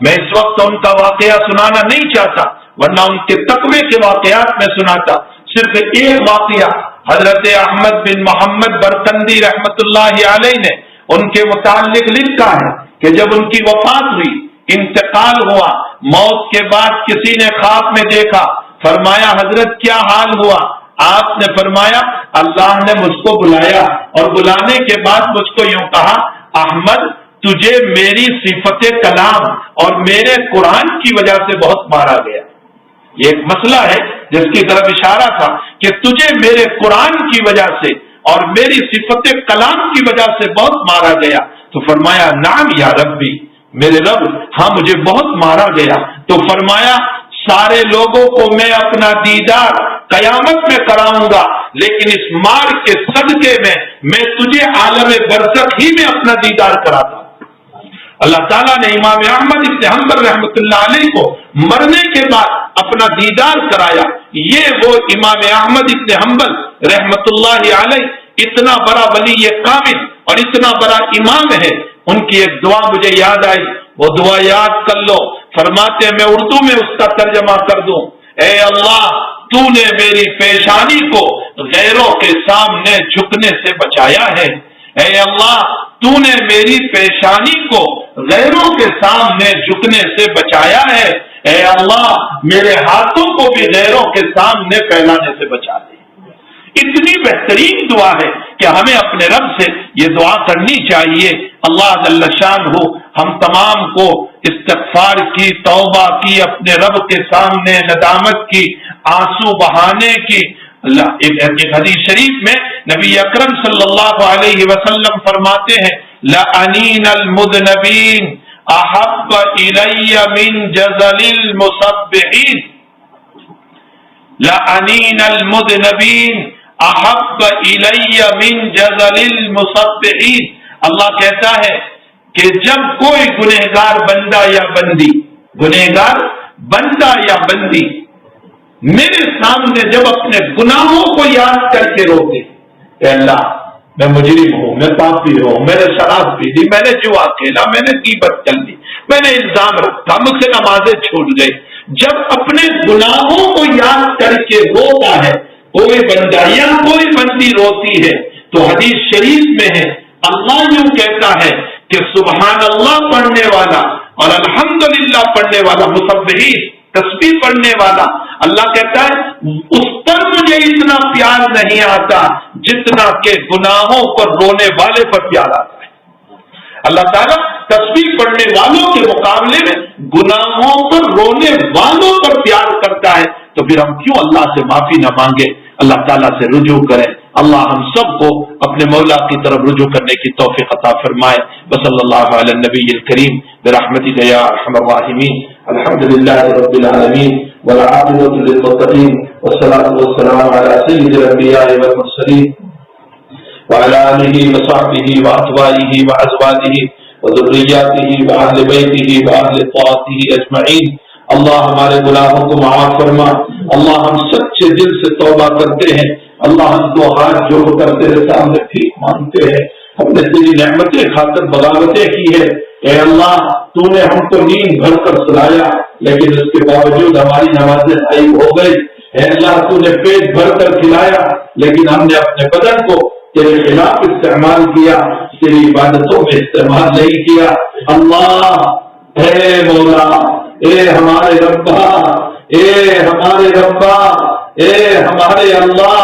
میں اس وقت ان کا واقعہ سنانا نہیں چاہتا، ورنہ ان کے تقوی کے واقعات میں سناتا۔ صرف ایک واقعہ حضرت احمد بن محمد برکندی رحمت اللہ علیہ نے ان کے متعلق لکھا ہے کہ جب ان کی وفات ہوئی، انتقال ہوا، موت کے بعد کسی نے خواب میں دیکھا، فرمایا حضرت کیا حال ہوا؟ آپ نے فرمایا اللہ نے مجھ کو بلایا اور بلانے کے بعد مجھ کو یوں کہا، احمد تجھے میری صفت کلام اور میرے قرآن کی وجہ سے بہت مارا گیا۔ یہ ایک مسئلہ ہے جس کی طرف اشارہ تھا کہ تجھے میرے قرآن کی وجہ سے اور میری صفت کلام کی وجہ سے بہت مارا گیا۔ تو فرمایا نعم یا ربی، میرے رب ہاں مجھے بہت مارا گیا۔ تو فرمایا سارے لوگوں کو میں اپنا دیدار قیامت میں کراؤں گا، لیکن اس مار کے صدقے میں تجھے عالم برزخ ہی میں اپنا دیدار کراتا ہوں۔ اللہ تعالیٰ نے امام احمد ابن حنبل رحمۃ اللہ علیہ کو مرنے کے بعد اپنا دیدار کرایا۔ یہ وہ امام احمد ابن حنبل رحمۃ اللہ علیہ اتنا بڑا ولی کامل اور اتنا بڑا امام ہے، ان کی ایک دعا مجھے یاد آئی، وہ دعا یاد کر لو۔ فرماتے ہیں، میں اردو میں اس کا ترجمہ کر دوں، اے اللہ تو نے میری پیشانی کو غیروں کے سامنے جھکنے سے بچایا ہے، اے اللہ تو نے میری پیشانی کو غیروں کے سامنے جھکنے سے بچایا ہے، اے اللہ میرے ہاتھوں کو بھی غیروں کے سامنے پھیلانے سے بچا دے۔ اتنی بہترین دعا ہے کہ ہمیں اپنے رب سے یہ دعا کرنی چاہیے۔ اللہ جل شانہ ہم تمام کو استغفار کی، توبہ کی، اپنے رب کے سامنے ندامت کی، آنسو بہانے کی۔ اللہ ایک حدیث شریف میں نبی اکرم صلی اللہ علیہ وسلم فرماتے ہیں، لَأَنِينَ الْمُذْنِبِينَ احب الی من جزل المصبحین، لَأَنِينَ الْمُذْنِبِينَ احب الی من جزل المصبحین۔ اللہ کہتا ہے کہ جب کوئی گنہگار بندہ یا بندی، گنہگار بندہ یا بندی میرے سامنے جب اپنے گناہوں کو یاد کر کے روتے، اے اللہ میں مجرم ہوں، میں پاپی ہوں، میں نے شراب پی لی، میں نے جوا کھیلا، میں نے غیبت کر لی، میں نے الزام رکھا، مجھ سے نمازیں چھوٹ گئی، جب اپنے گناہوں کو یاد کر کے روتا ہے کوئی بندہ یا کوئی بندی روتی ہے، تو حدیث شریف میں ہے اللہ یوں کہتا ہے کہ سبحان اللہ پڑھنے والا اور الحمدللہ پڑھنے والا، مسبحین تسبیح پڑھنے والا، اللہ کہتا ہے اس پر مجھے اتنا پیار نہیں آتا جتنا کہ گناہوں پر رونے والے پر پیار آتا ہے۔ اللہ تعالیٰ تسبیح پڑھنے والوں کے مقابلے میں گناہوں پر رونے والوں پر پیار کرتا ہے، تو پھر ہم کیوں اللہ سے معافی نہ مانگے، اللہ تعالیٰ سے رجوع کریں۔ اللہ ہم سب کو اپنے مولا کی طرف رجوع کرنے کی توفیق عطا فرمائے۔ وصلی اللہ علی النبی الکریم برحمتک یا ارحم الراحمین۔ الحمد للہ رب العالمین والعاقبۃ للمتقین والصلاۃ والسلام علی سید الانبیاء والمرسلین وعلی آلہ وصحبہ واتباعہ وازواجہ وذریاتہ واہل بیتہ واہل طاعتہ اجمعین۔ اللہ ہمارے گناہوں کو معاف فرما، اللہ ہم سچے دل سے توبہ کرتے ہیں، اللہ ہم کو ہاتھ جوڑ کر تیرے سامنے بھیک مانگتے ہیں، ہم نے تیری نعمتیں خاطر بغاوتیں کی ہے، اے اللہ تو نے ہم کو نیند بھر کر سلایا لیکن اس کے باوجود ہماری نمازیں غائب ہو گئی، اے اللہ تو نے پیٹ بھر کر کھلایا لیکن ہم نے اپنے بدن کو تیرے خلاف استعمال کیا، تیری عبادتوں میں استعمال نہیں کیا۔ اللہ اے مولا، اے ہمارے ربا، اے ہمارے ربا، اے ہمارے اللہ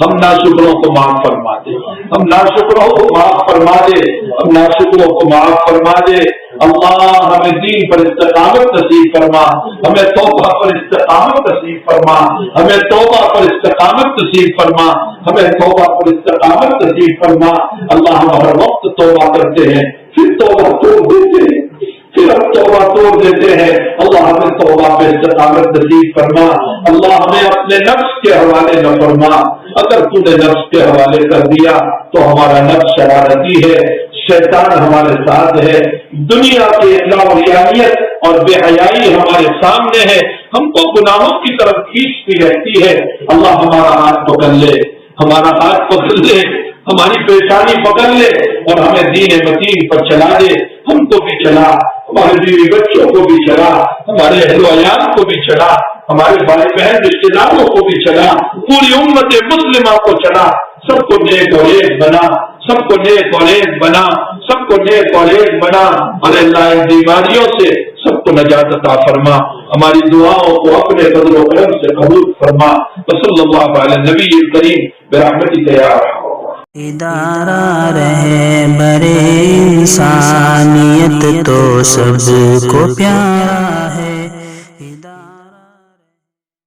ہم ناشکروں کو معاف فرما دے، ہم ناشکروں کو معاف فرما دے، ہم ناشکروں کو معاف فرما دے۔ اللہ ہمیں دین پر استقامت نصیب فرما، ہمیں توبہ پر استقامت نصیب فرما، ہمیں توبہ پر استقامت نصیب فرما، ہمیں توبہ پر استقامت نصیب فرما۔ اللہ ہم ہر وقت توبہ کرتے ہیں پھر توبہ توڑ دیتے ہیں، پھر ہم توبہ توڑ دیتے ہیں۔ اللہ ہمیں توبہ پہ استقامت نصیب فرما۔ اللہ ہمیں اپنے نفس کے حوالے نہ فرما، اگر تو نے نفس کے حوالے کر دیا تو ہمارا نفس شرارتی ہے، شیطان ہمارے ساتھ ہے، دنیا کی لاوریانیت اور بے حیائی ہمارے سامنے ہے، ہم کو گناہوں کی طرف کھینچتی رہتی ہے۔ اللہ ہمارا ہاتھ پکڑ لے، ہمارا ہاتھ پکڑ لے، ہماری پیشانی پکڑ لے اور ہمیں دین متین پر چلا دے۔ ہم کو بھی چلا، ہمارے بیوی بچوں کو بھی چلا، ہمارے اہل و عیال کو بھی چلا، ہمارے بھائی بہن رشتے داروں کو بھی چلا، پوری امت مسلمہ کو چلا، سب کو نیک اور ایک بنا، سب کو نیک اور ایک بنا، سب کو نیک اور ایک بنا۔ اور اللہ ان بیماریوں سے سب کو نجات عطا فرما، ہماری دعاؤں کو اپنے فضل و کرم سے قبول فرما۔ صلی اللہ علیہ نبی کریم برحمتک یا ارحم۔ ادارہ رہبر انسانیت تو سب کو پیارا